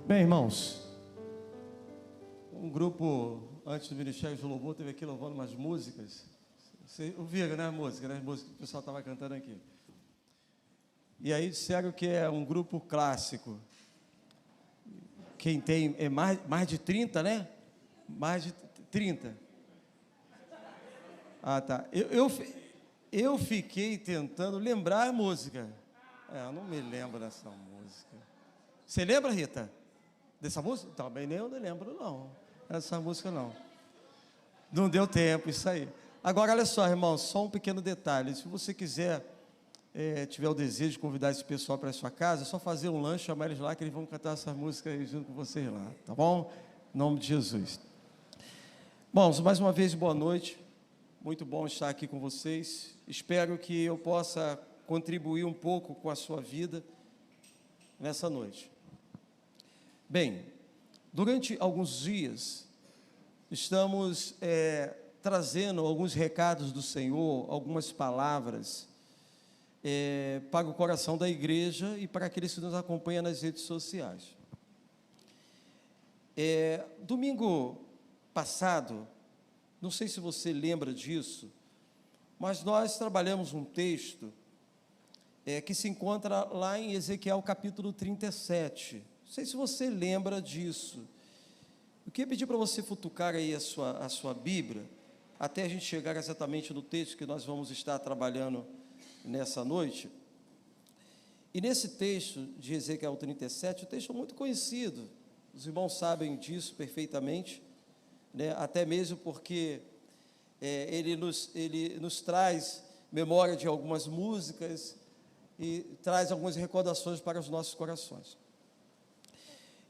Bem, irmãos, um grupo antes do Ministério de Louvor teve aqui louvando umas músicas. Vocês ouviram, né, as músicas que o pessoal estava cantando aqui. E aí disseram que é um grupo clássico. Quem tem é mais de 30, né? Mais de 30. Ah, tá. Eu fiquei tentando lembrar a música. Eu não me lembro dessa música. Você lembra, Rita? Dessa música? Também nem eu não lembro, não. Essa música, não. Não deu tempo, isso aí. Agora, olha só, irmão, só um pequeno detalhe. Se você quiser, tiver o desejo de convidar esse pessoal para a sua casa, é só fazer um lanche, chamar eles lá, que eles vão cantar essa música aí junto com vocês lá, tá bom? Em nome de Jesus. Bom, mais uma vez, boa noite. Muito bom estar aqui com vocês. Espero que eu possa contribuir um pouco com a sua vida nessa noite. Bem, durante alguns dias, estamos trazendo alguns recados do Senhor, algumas palavras para o coração da igreja e para aqueles que nos acompanham nas redes sociais. Domingo passado, não sei se você lembra disso, mas nós trabalhamos um texto que se encontra lá em Ezequiel capítulo 37. Não sei se você lembra disso. Eu queria pedir para você futucar aí a sua Bíblia, até a gente chegar exatamente no texto que nós vamos estar trabalhando nessa noite. E nesse texto de Ezequiel 37, o texto é muito conhecido, os irmãos sabem disso perfeitamente, né? Até mesmo porque ele nos traz memória de algumas músicas e traz algumas recordações para os nossos corações.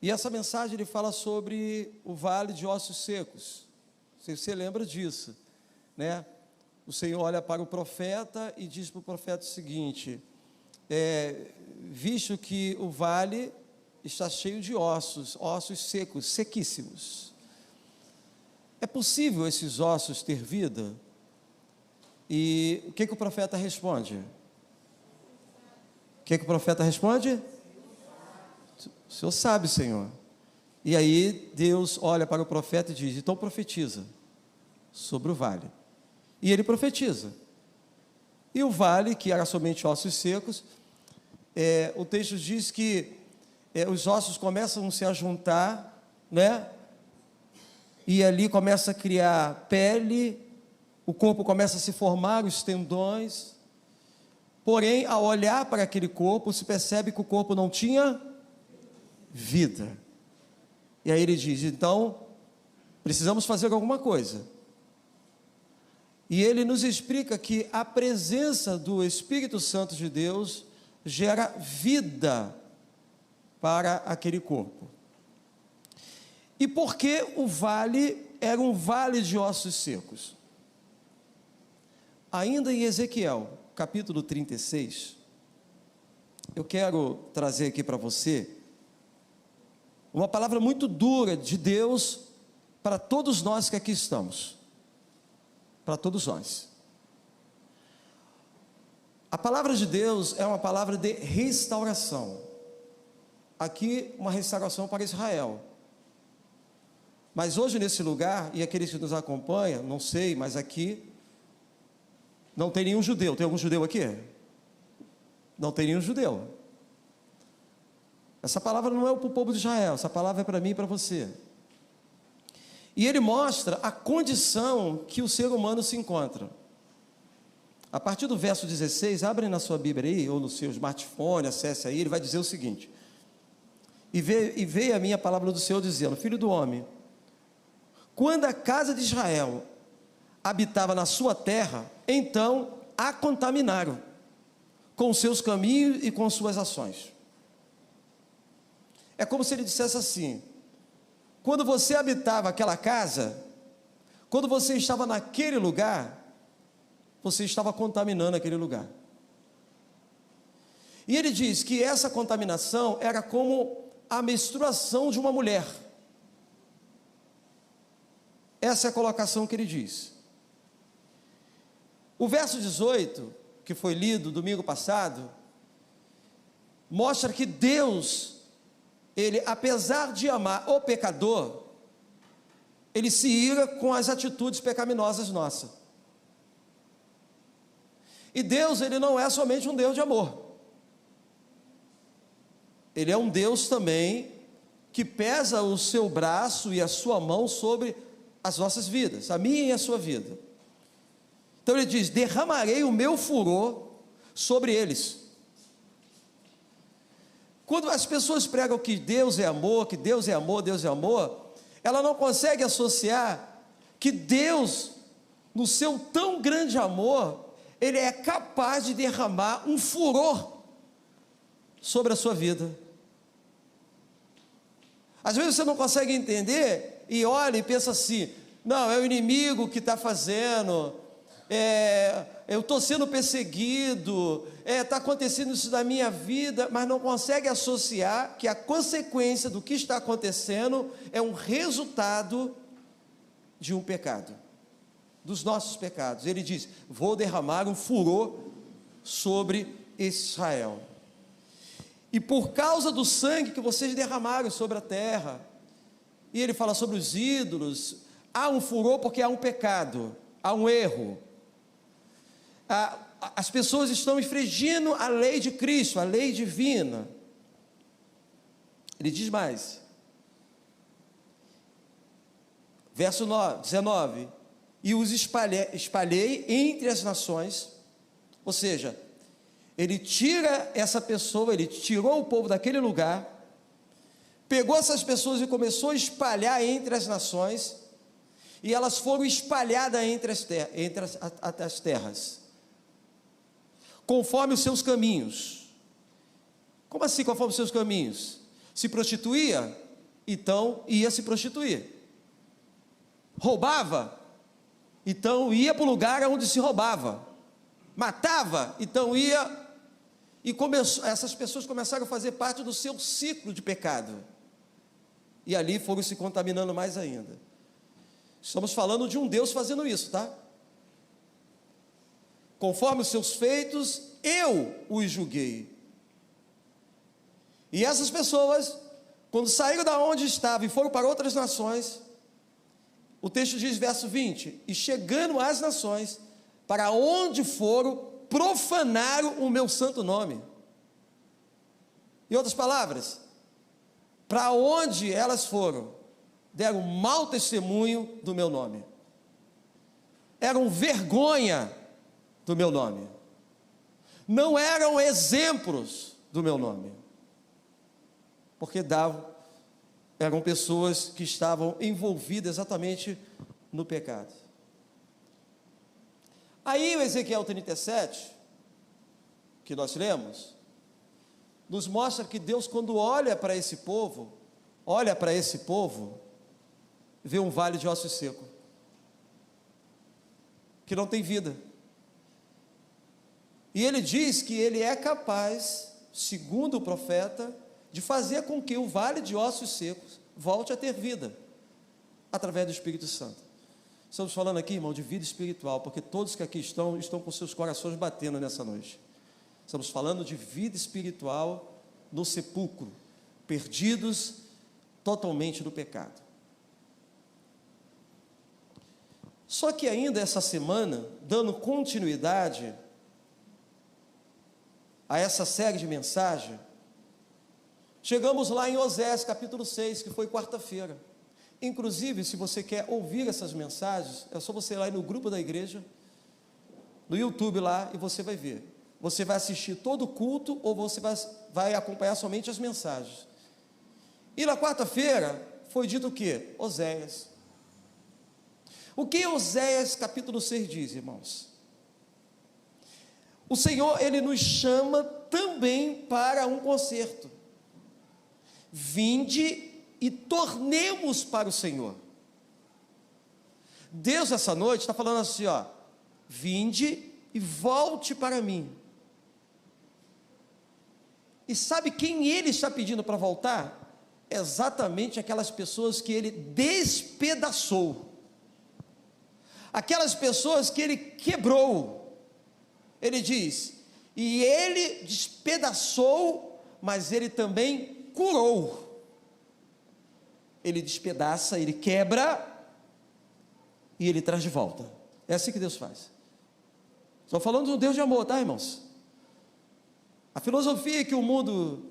E essa mensagem ele fala sobre o vale de ossos secos. Não sei se você lembra disso, né? O Senhor olha para o profeta e diz para o profeta o seguinte: visto que o vale está cheio de ossos secos, sequíssimos, é possível esses ossos ter vida? E o que o profeta responde? O que o profeta responde? O Senhor sabe, Senhor. E aí Deus olha para o profeta e diz: então profetiza sobre o vale. E ele profetiza. E o vale, que era somente ossos secos, o texto diz que os ossos começam a se juntar, né? E ali começa a criar pele, o corpo começa a se formar, os tendões. Porém, ao olhar para aquele corpo, se percebe que o corpo não tinha vida. E aí ele diz: então, precisamos fazer alguma coisa. E ele nos explica que a presença do Espírito Santo de Deus gera vida para aquele corpo. E por que o vale era um vale de ossos secos? Ainda em Ezequiel, capítulo 36, eu quero trazer aqui para você uma palavra muito dura de Deus para todos nós que aqui estamos. Para todos nós. A palavra de Deus é uma palavra de restauração. Aqui, uma restauração para Israel. Mas hoje nesse lugar, e aqueles que nos acompanham, não sei, mas aqui não tem nenhum judeu. Tem algum judeu aqui? Não tem nenhum judeu. Essa palavra não é para o povo de Israel, essa palavra é para mim e para você. E ele mostra a condição que o ser humano se encontra. A partir do verso 16, abre na sua Bíblia aí, ou no seu smartphone, acesse aí, ele vai dizer o seguinte: e veio a minha palavra do Senhor dizendo: filho do homem, quando a casa de Israel habitava na sua terra, então a contaminaram com seus caminhos e com suas ações. É como se ele dissesse assim: quando você habitava aquela casa, quando você estava naquele lugar, você estava contaminando aquele lugar. E ele diz que essa contaminação era como a menstruação de uma mulher. Essa é a colocação que ele diz. O verso 18, que foi lido domingo passado, mostra que Deus ele, apesar de amar o pecador, ele se ira com as atitudes pecaminosas nossas. E Deus, ele não é somente um Deus de amor. Ele é um Deus também que pesa o seu braço e a sua mão sobre as nossas vidas, a minha e a sua vida. Então ele diz: derramarei o meu furor sobre eles. Quando as pessoas pregam que Deus é amor, que Deus é amor, Deus é amor, ela não consegue associar que Deus, no seu tão grande amor, ele é capaz de derramar um furor sobre a sua vida. Às vezes você não consegue entender e olha e pensa assim: não, é o inimigo que está fazendo, eu estou sendo perseguido, está acontecendo isso na minha vida, mas não consegue associar que a consequência do que está acontecendo é um resultado de um pecado, dos nossos pecados. Ele diz: vou derramar um furor sobre Israel, e por causa do sangue que vocês derramaram sobre a terra. E ele fala sobre os ídolos. Há um furor porque há um pecado, há um erro. As pessoas estão infringindo a lei de Cristo, a lei divina. Ele diz mais, verso 19: e os espalhei entre as nações. Ou seja, ele tira essa pessoa, ele tirou o povo daquele lugar, pegou essas pessoas e começou a espalhar entre as nações, e elas foram espalhadas entre as terras, conforme os seus caminhos. Como assim, conforme os seus caminhos? Se prostituía, então ia se prostituir. Roubava, então ia para o lugar onde se roubava. Matava, então ia. E essas pessoas começaram a fazer parte do seu ciclo de pecado, e ali foram se contaminando mais ainda. Estamos falando de um Deus fazendo isso, tá? Conforme os seus feitos, eu os julguei. E essas pessoas, quando saíram da onde estavam e foram para outras nações, o texto diz, verso 20: e chegando às nações, para onde foram, profanaram o meu santo nome. Em outras palavras, para onde elas foram, deram mau testemunho do meu nome, eram vergonha do meu nome, não eram exemplos do meu nome, porque eram pessoas que estavam envolvidas exatamente no pecado. Aí o Ezequiel 37, que nós lemos, nos mostra que Deus, quando olha para esse povo, vê um vale de ossos secos, que não tem vida. E ele diz que ele é capaz, segundo o profeta, de fazer com que o vale de ossos secos volte a ter vida, através do Espírito Santo. Estamos falando aqui, irmão, de vida espiritual, porque todos que aqui estão com seus corações batendo nessa noite. Estamos falando de vida espiritual no sepulcro, perdidos totalmente no pecado. Só que ainda essa semana, dando continuidade a essa série de mensagens, chegamos lá em Osés capítulo 6, que foi quarta-feira. Inclusive, se você quer ouvir essas mensagens, é só você ir lá no grupo da igreja, no YouTube lá, e você vai ver. Você vai assistir todo o culto, ou você vai acompanhar somente as mensagens. E na quarta-feira foi dito o quê? Oséias. O que Oséias capítulo 6 diz, irmãos? O Senhor, Ele nos chama também para um concerto. Vinde e tornemos para o Senhor. Deus essa noite está falando assim, vinde e volte para mim. E sabe quem Ele está pedindo para voltar? Exatamente aquelas pessoas que Ele despedaçou, aquelas pessoas que Ele quebrou. Ele diz, e Ele despedaçou, mas Ele também curou. Ele despedaça, Ele quebra e Ele traz de volta. É assim que Deus faz. Estou falando de um Deus de amor, tá, irmãos? A filosofia que o mundo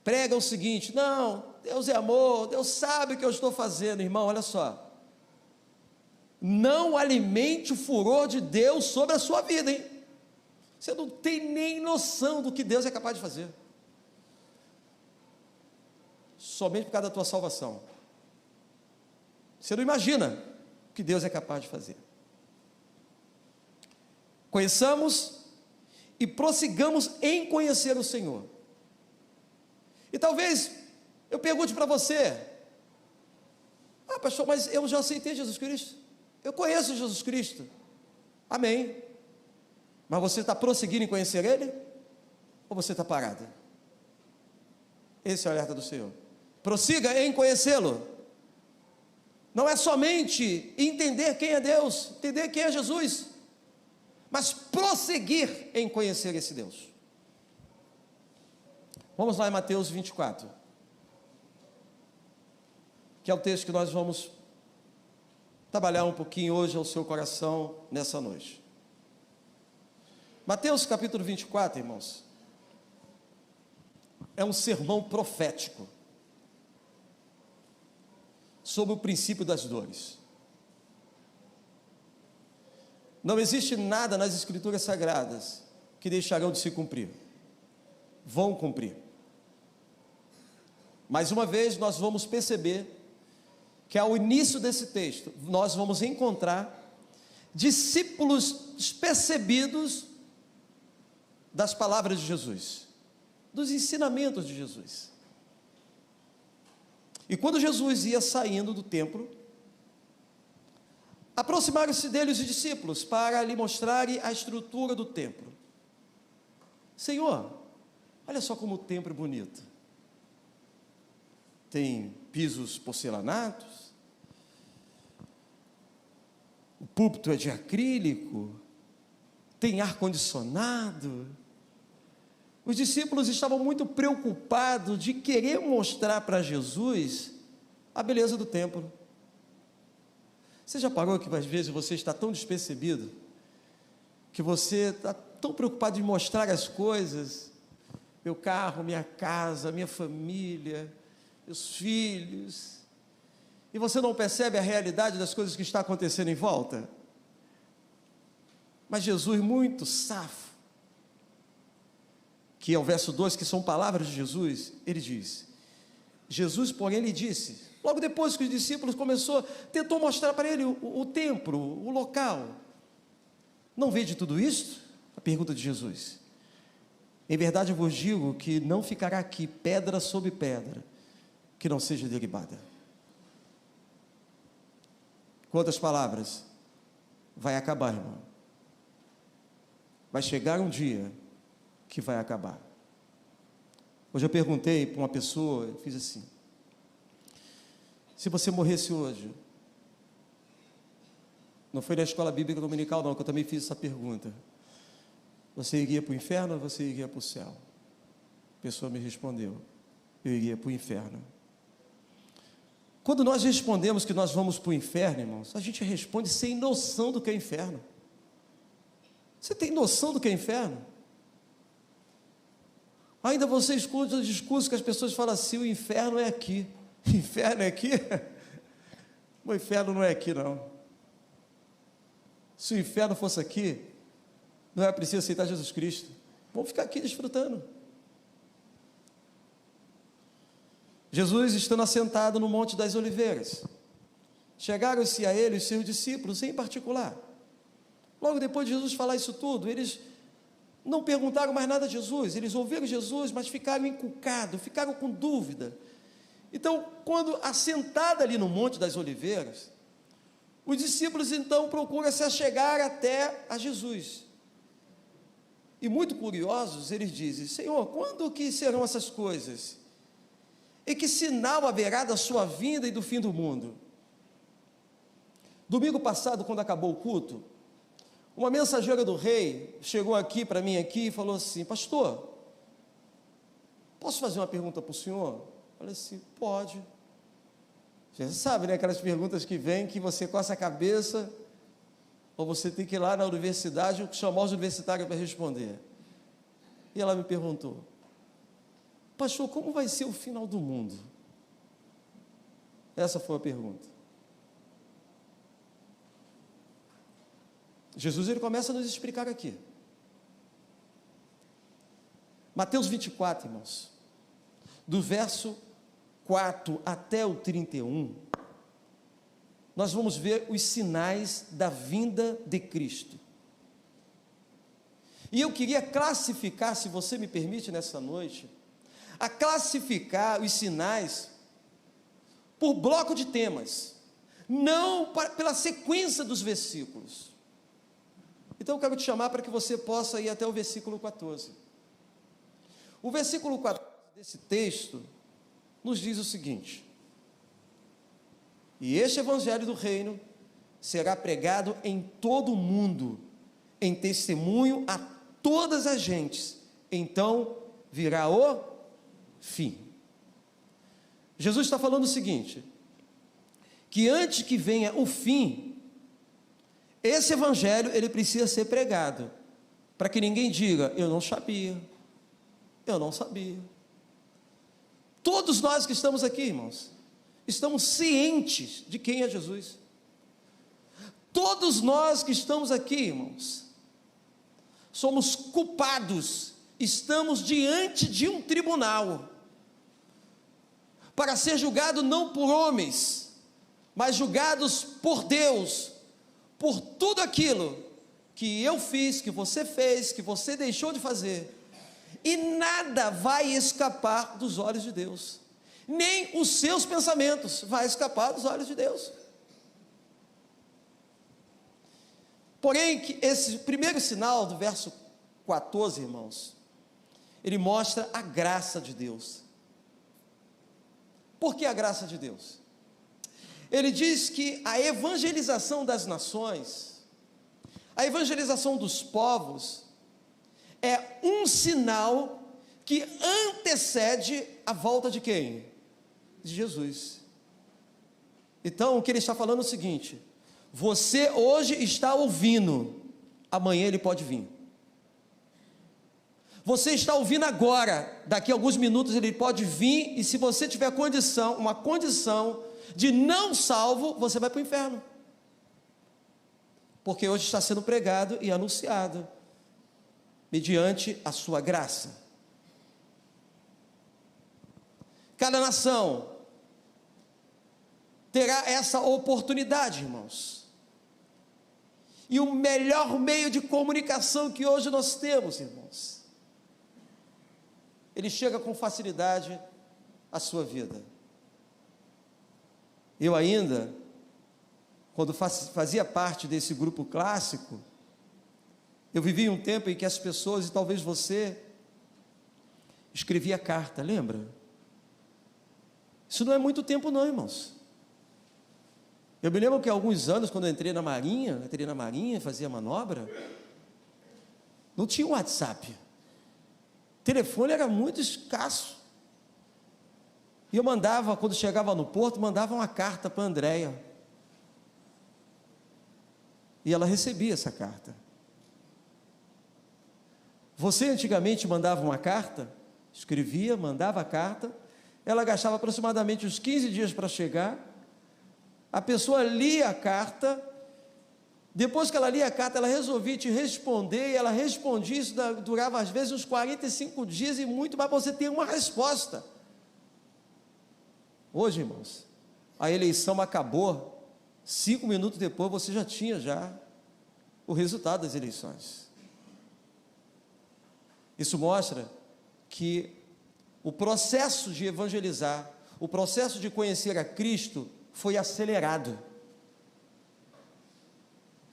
prega é o seguinte: não, Deus é amor, Deus sabe o que eu estou fazendo. Irmão, olha só, não alimente o furor de Deus sobre a sua vida, hein? Você não tem nem noção do que Deus é capaz de fazer, somente por causa da tua salvação. Você não imagina o que Deus é capaz de fazer. Conheçamos e prossigamos em conhecer o Senhor. E talvez eu pergunte para você: pastor, mas eu já aceitei Jesus Cristo, eu conheço Jesus Cristo. Amém. Mas você está prosseguindo em conhecer Ele? Ou você está parado? Esse é o alerta do Senhor. Prossiga em conhecê-lo. Não é somente entender quem é Deus, entender quem é Jesus, mas prosseguir em conhecer esse Deus. Vamos lá em Mateus 24, que é o texto que nós vamos trabalhar um pouquinho hoje ao seu coração nessa noite. Mateus capítulo 24, irmãos, é um sermão profético sobre o princípio das dores. Não existe nada nas Escrituras Sagradas que deixarão de se cumprir. Vão cumprir. Mais uma vez nós vamos perceber que ao início desse texto nós vamos encontrar discípulos despercebidos das palavras de Jesus, dos ensinamentos de Jesus. E quando Jesus ia saindo do templo, aproximaram-se dele os discípulos para lhe mostrarem a estrutura do templo. Senhor, olha só como o templo é bonito. Tem pisos porcelanatos, o púlpito é de acrílico, tem ar-condicionado. Os discípulos estavam muito preocupados de querer mostrar para Jesus a beleza do templo. Você já parou que às vezes você está tão despercebido, que você está tão preocupado em mostrar as coisas, meu carro, minha casa, minha família, meus filhos, e você não percebe a realidade das coisas que está acontecendo em volta? Mas Jesus, muito safo, que é o verso 2, que são palavras de Jesus, ele diz: Jesus, porém, lhe disse, logo depois que os discípulos tentou mostrar para ele o templo, o local: não vede tudo isto? A pergunta de Jesus. Em verdade eu vos digo que não ficará aqui pedra sobre pedra que não seja derribada. Quantas palavras? Vai acabar, irmão. Vai chegar um dia que vai acabar. Hoje eu perguntei para uma pessoa, eu fiz assim: se você morresse hoje, não foi na escola bíblica dominical não, que eu também fiz essa pergunta, você iria para o inferno ou você iria para o céu? A pessoa me respondeu: eu iria para o inferno. Quando nós respondemos que nós vamos para o inferno, irmãos, a gente responde sem noção do que é inferno. Você tem noção do que é inferno? Ainda você escuta o discurso que as pessoas falam assim: o inferno é aqui. Inferno é aqui? O inferno não é aqui não. Se o inferno fosse aqui, não é preciso aceitar Jesus Cristo. Vamos ficar aqui desfrutando. Jesus, estando assentado no Monte das Oliveiras, chegaram-se a ele os seus discípulos em particular. Logo depois de Jesus falar isso tudo, eles não perguntaram mais nada a Jesus, eles ouviram Jesus, mas ficaram encucados, ficaram com dúvida. Então, quando assentado ali no Monte das Oliveiras, os discípulos então procuram se achegar até a Jesus. E muito curiosos, eles dizem: Senhor, quando que serão essas coisas? E que sinal haverá da sua vinda e do fim do mundo? Domingo passado, quando acabou o culto, uma mensageira do rei chegou aqui para mim aqui e falou assim: pastor, posso fazer uma pergunta para o senhor? Eu falei assim: pode. Você sabe, né? Aquelas perguntas que vêm que você coça a cabeça, ou você tem que ir lá na universidade chamar os universitários para responder. E ela me perguntou: pastor, como vai ser o final do mundo? Essa foi a pergunta. Jesus, ele começa a nos explicar aqui. Mateus 24, irmãos, do verso 4 até o 31, nós vamos ver os sinais da vinda de Cristo. E eu queria classificar, se você me permite nessa noite, a classificar os sinais por bloco de temas, não pela sequência dos versículos. Então eu quero te chamar para que você possa ir até o versículo 14. O versículo 14 desse texto nos diz o seguinte: e este evangelho do reino será pregado em todo o mundo, em testemunho a todas as gentes, então virá o fim. Jesus está falando o seguinte, que antes que venha o fim, esse evangelho, ele precisa ser pregado, para que ninguém diga: eu não sabia. Todos nós que estamos aqui, irmãos, estamos cientes de quem é Jesus. Todos nós que estamos aqui, irmãos, somos culpados, estamos diante de um tribunal, para ser julgado não por homens, mas julgados por Deus, por tudo aquilo que eu fiz, que você fez, que você deixou de fazer. E nada vai escapar dos olhos de Deus, nem os seus pensamentos vai escapar dos olhos de Deus. Porém, que esse primeiro sinal do verso 14, irmãos, ele mostra a graça de Deus. Por que a graça de Deus? Ele diz que a evangelização das nações, a evangelização dos povos, é um sinal que antecede a volta de quem? De Jesus. Então, o que ele está falando é o seguinte: você hoje está ouvindo, amanhã ele pode vir. Você está ouvindo agora, daqui a alguns minutos ele pode vir, e se você tiver condição, uma condição de não salvo, você vai para o inferno. Porque hoje está sendo pregado e anunciado, mediante a sua graça. Cada nação terá essa oportunidade, irmãos. E o melhor meio de comunicação que hoje nós temos, irmãos, ele chega com facilidade à sua vida. Eu ainda, quando fazia parte desse grupo clássico, eu vivi um tempo em que as pessoas, e talvez você, escrevia carta, lembra? Isso não é muito tempo não, irmãos. Eu me lembro que há alguns anos, quando eu entrei na Marinha, fazia manobra, não tinha WhatsApp. O telefone era muito escasso. E eu mandava, quando chegava no porto, mandava uma carta para a Andréia. E ela recebia essa carta. Você antigamente mandava uma carta, escrevia, mandava a carta, ela gastava aproximadamente uns 15 dias para chegar, a pessoa lia a carta, depois que ela lia a carta, ela resolvia te responder, e ela respondia, isso durava às vezes uns 45 dias e muito mais para você ter uma resposta. Hoje, irmãos, a eleição acabou, 5 minutos depois você já tinha o resultado das eleições. Isso mostra que o processo de evangelizar, o processo de conhecer a Cristo foi acelerado.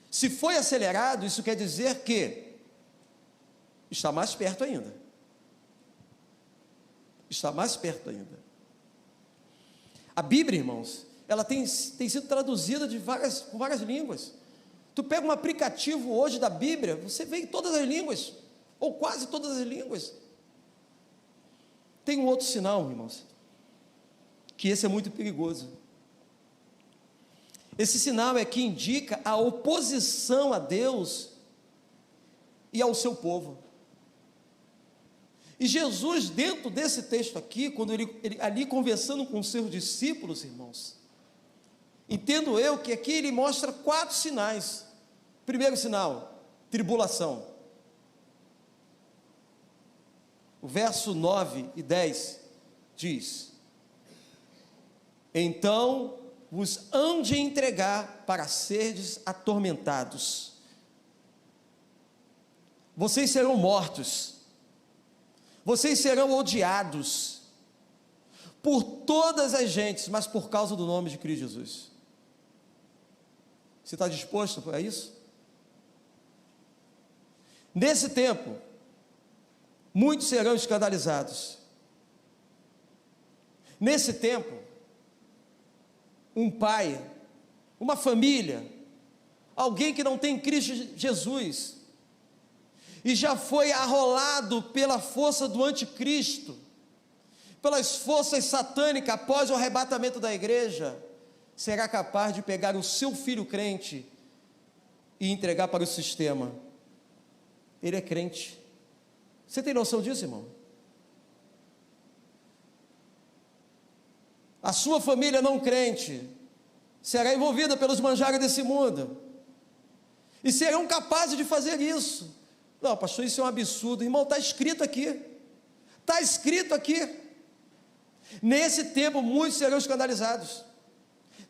Se foi acelerado, isso quer dizer que está mais perto ainda. Está mais perto ainda. A Bíblia, irmãos, ela tem sido traduzida com várias línguas. Tu pega um aplicativo hoje da Bíblia, você vê em todas as línguas, ou quase todas as línguas. Tem um outro sinal, irmãos, que esse é muito perigoso. Esse sinal é que indica a oposição a Deus e ao seu povo. E Jesus, dentro desse texto aqui, quando ele ali conversando com os seus discípulos, irmãos, entendo eu que aqui ele mostra 4 sinais. Primeiro sinal, tribulação. O verso 9 e 10 diz: então vos hão de entregar para serdes atormentados. Vocês serão mortos. Vocês serão odiados por todas as gentes, mas por causa do nome de Cristo Jesus. Você está disposto a isso? Nesse tempo, muitos serão escandalizados. Nesse tempo, um pai, uma família, alguém que não tem Cristo Jesus, e já foi arrolado pela força do anticristo, pelas forças satânicas após o arrebatamento da igreja, será capaz de pegar o seu filho crente e entregar para o sistema. Ele é crente. Você tem noção disso, irmão? A sua família não crente será envolvida pelos manjares desse mundo, e serão capazes de fazer isso. Não, pastor, isso é um absurdo. Irmão, está escrito aqui. Está escrito aqui. Nesse tempo, muitos serão escandalizados.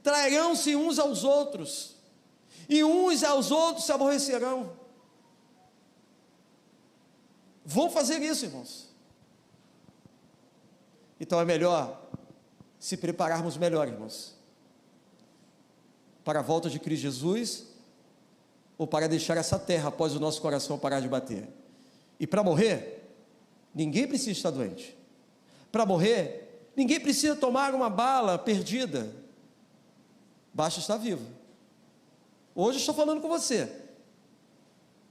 Trairão-se uns aos outros. E uns aos outros se aborrecerão. Vão fazer isso, irmãos. Então é melhor se prepararmos melhor, irmãos, para a volta de Cristo Jesus, ou para deixar essa terra após o nosso coração parar de bater. E para morrer, ninguém precisa estar doente. Para morrer, ninguém precisa tomar uma bala perdida. Basta estar vivo. Hoje eu estou falando com você,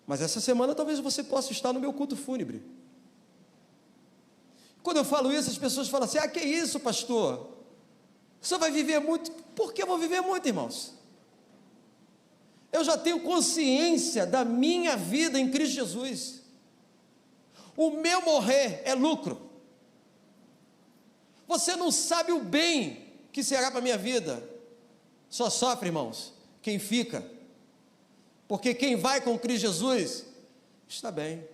mas essa semana talvez você possa estar no meu culto fúnebre. Quando eu falo isso, as pessoas falam assim: que isso, pastor? Você vai viver muito? Por que eu vou viver muito, irmãos? Eu já tenho consciência da minha vida em Cristo Jesus. O meu morrer é lucro. Você não sabe o bem que será para a minha vida. Só sofre, irmãos, quem fica. Porque quem vai com Cristo Jesus está bem.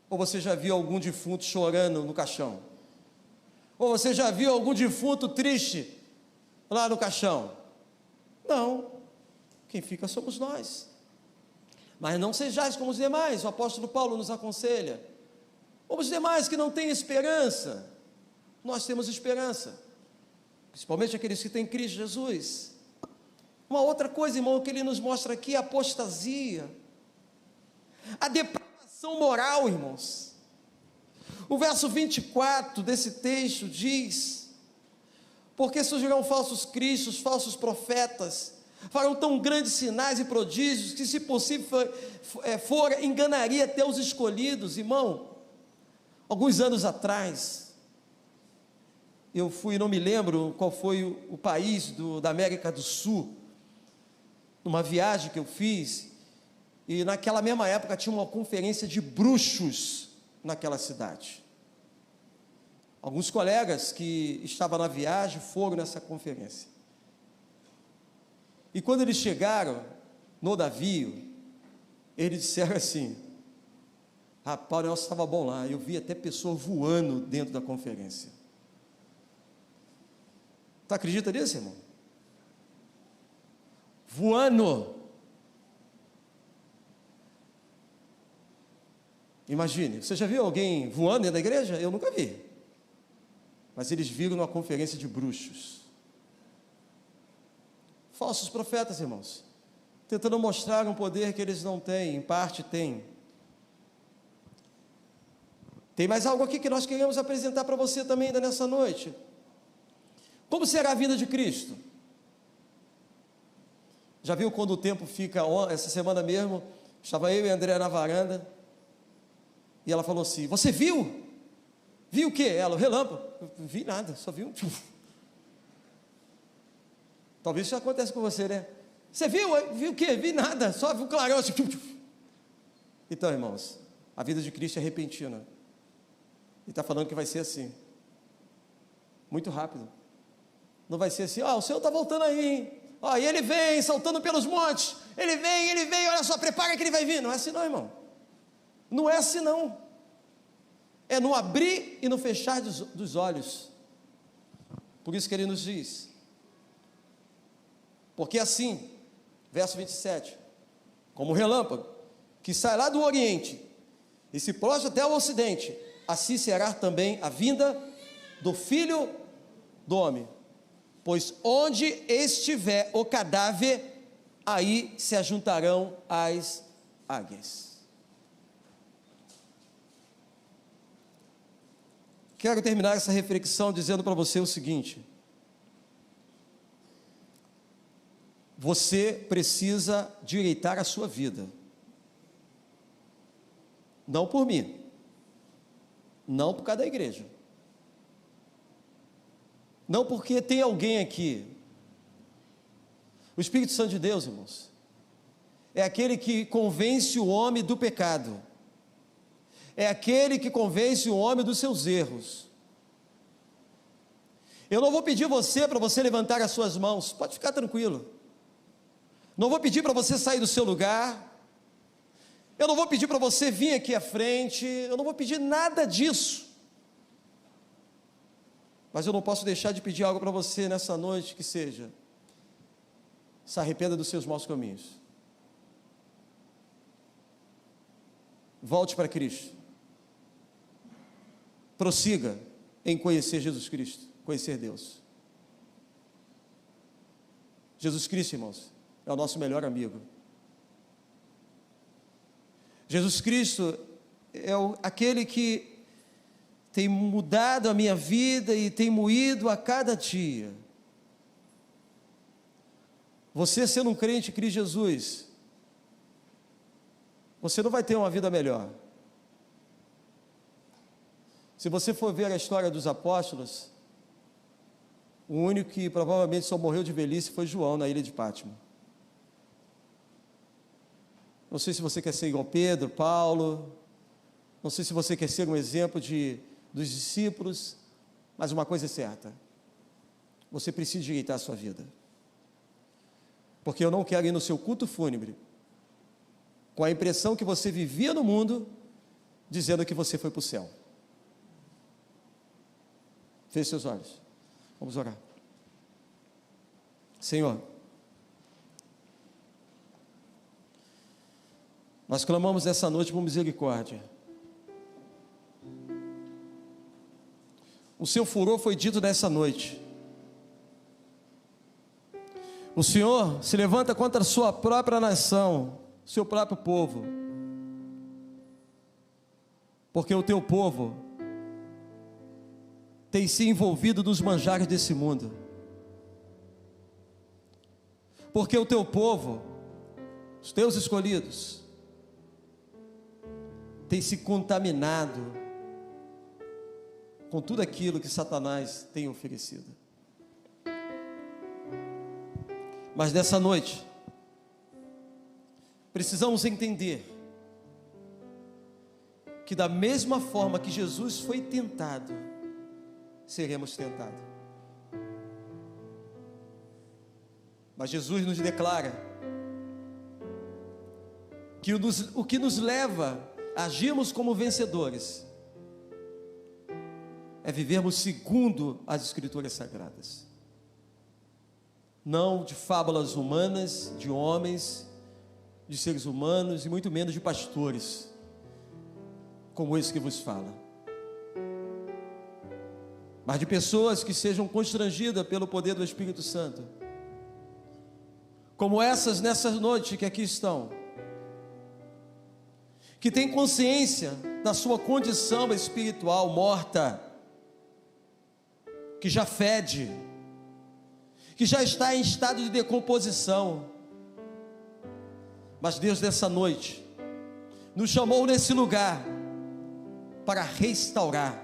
Ou você já viu algum defunto chorando no caixão? Ou você já viu algum defunto triste lá no caixão? Não. Quem fica somos nós. Mas não sejais como os demais, o apóstolo Paulo nos aconselha. Como os demais que não têm esperança, nós temos esperança, principalmente aqueles que têm Cristo Jesus. Uma outra coisa, irmão, que ele nos mostra aqui é a apostasia, a depravação moral, irmãos. O verso 24 desse texto diz: porque surgirão falsos cristos, falsos profetas, farão tão grandes sinais e prodígios, que se possível for, enganaria até os escolhidos. Irmão, alguns anos atrás, eu fui, não me lembro qual foi o país da América do Sul, numa viagem que eu fiz, e naquela mesma época tinha uma conferência de bruxos naquela cidade. Alguns colegas que estavam na viagem foram nessa conferência. E quando eles chegaram no navio, eles disseram assim: rapaz, o negócio estava bom lá, eu vi até pessoa voando dentro da conferência. Tu acredita nisso, irmão? Voando. Imagine, você já viu alguém voando dentro da igreja? Eu nunca vi. Mas eles viram numa conferência de bruxos. Falsos profetas, irmãos, tentando mostrar um poder que eles não têm, em parte têm. Tem mais algo aqui que nós queremos apresentar para você também ainda nessa noite. Como será a vinda de Cristo? Já viu quando o tempo fica, essa semana mesmo, estava eu e a Andréa na varanda, e ela falou assim: você viu? Viu o quê? Ela, o relâmpago. Eu não vi nada, só vi um... Talvez isso acontece com você, né? Você viu? Viu o quê? Vi nada, só viu um clarão assim. Então, irmãos, a vida de Cristo é repentina. Ele está falando que vai ser assim. Muito rápido. Não vai ser assim, o Senhor está voltando aí, hein? E ele vem saltando pelos montes. Ele vem, olha só, prepara que ele vai vir. Não é assim não, irmão. Não é assim não. É no abrir e no fechar dos olhos. Por isso que ele nos diz. Porque assim, verso 27, como um relâmpago, que sai lá do oriente e se prostra até o ocidente, assim será também a vinda do Filho do Homem. Pois onde estiver o cadáver, aí se ajuntarão as águias. Quero terminar essa reflexão dizendo para você o seguinte: você precisa direitar a sua vida. Não por mim, não por causa da igreja, não porque tem alguém aqui. O Espírito Santo de Deus, irmãos, é aquele que convence o homem do pecado, é aquele que convence o homem dos seus erros. Eu não vou pedir para você levantar as suas mãos, pode ficar tranquilo. Não vou pedir para você sair do seu lugar. Eu não vou pedir para você vir aqui à frente. Eu não vou pedir nada disso. Mas eu não posso deixar de pedir algo para você nessa noite, que seja: se arrependa dos seus maus caminhos. Volte para Cristo. Prossiga em conhecer Jesus Cristo, conhecer Deus. Jesus Cristo, irmãos, é o nosso melhor amigo. Jesus Cristo é aquele que tem mudado a minha vida e tem moído a cada dia. Você sendo um crente em Cristo Jesus, você não vai ter uma vida melhor. Se você for ver a história dos apóstolos, o único que provavelmente só morreu de velhice foi João, na ilha de Pátimo. Não sei se você quer ser igual Pedro, Paulo, não sei se você quer ser um exemplo dos discípulos, mas uma coisa é certa: você precisa direitar a sua vida. Porque eu não quero ir no seu culto fúnebre com a impressão que você vivia no mundo, dizendo que você foi para o céu. Feche seus olhos, vamos orar. Senhor, nós clamamos essa noite por misericórdia. O seu furor foi dito nessa noite. O Senhor se levanta contra a sua própria nação, seu próprio povo, porque o teu povo tem se envolvido nos manjares desse mundo, porque o teu povo, os teus escolhidos, tem se contaminado com tudo aquilo que Satanás tem oferecido. Mas nessa noite, precisamos entender que da mesma forma que Jesus foi tentado, seremos tentados. Mas Jesus nos declara que o que nos leva a agirmos como vencedores é vivermos segundo as Escrituras Sagradas, não de fábulas humanas, de homens, de seres humanos, e muito menos de pastores, como esse que vos fala, mas de pessoas que sejam constrangidas pelo poder do Espírito Santo, como essas nessa noite que aqui estão, que têm consciência da sua condição espiritual morta, que já fede, que já está em estado de decomposição. Mas Deus nessa noite nos chamou nesse lugar para restaurar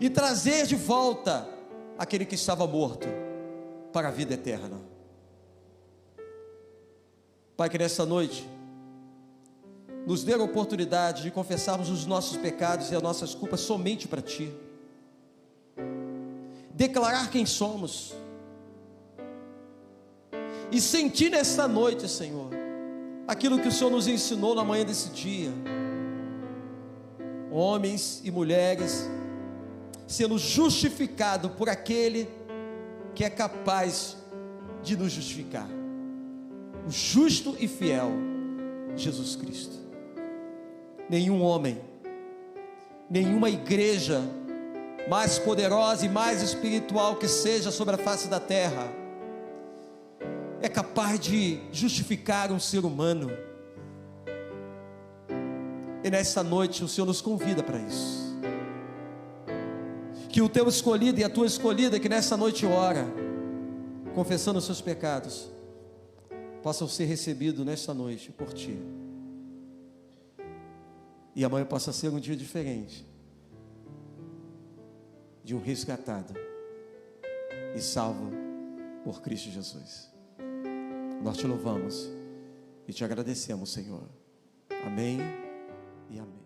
e trazer de volta aquele que estava morto. para a vida eterna. Pai, que nesta noite nos dê a oportunidade de confessarmos os nossos pecados e as nossas culpas somente para Ti, declarar quem somos e sentir nesta noite, Senhor, aquilo que o Senhor nos ensinou na manhã desse dia. Homens e mulheres sendo justificados por aquele que é capaz de nos justificar, o justo e fiel Jesus Cristo. Nenhum homem, nenhuma igreja mais poderosa e mais espiritual que seja sobre a face da terra é capaz de justificar um ser humano. E nessa noite o Senhor nos convida para isso. Que o teu escolhido e a tua escolhida que nessa noite ora, confessando os seus pecados, possam ser recebidos nesta noite por Ti. E amanhã possa ser um dia diferente, de um resgatado e salvo por Cristo Jesus. Nós te louvamos e te agradecemos, Senhor. Amém e amém.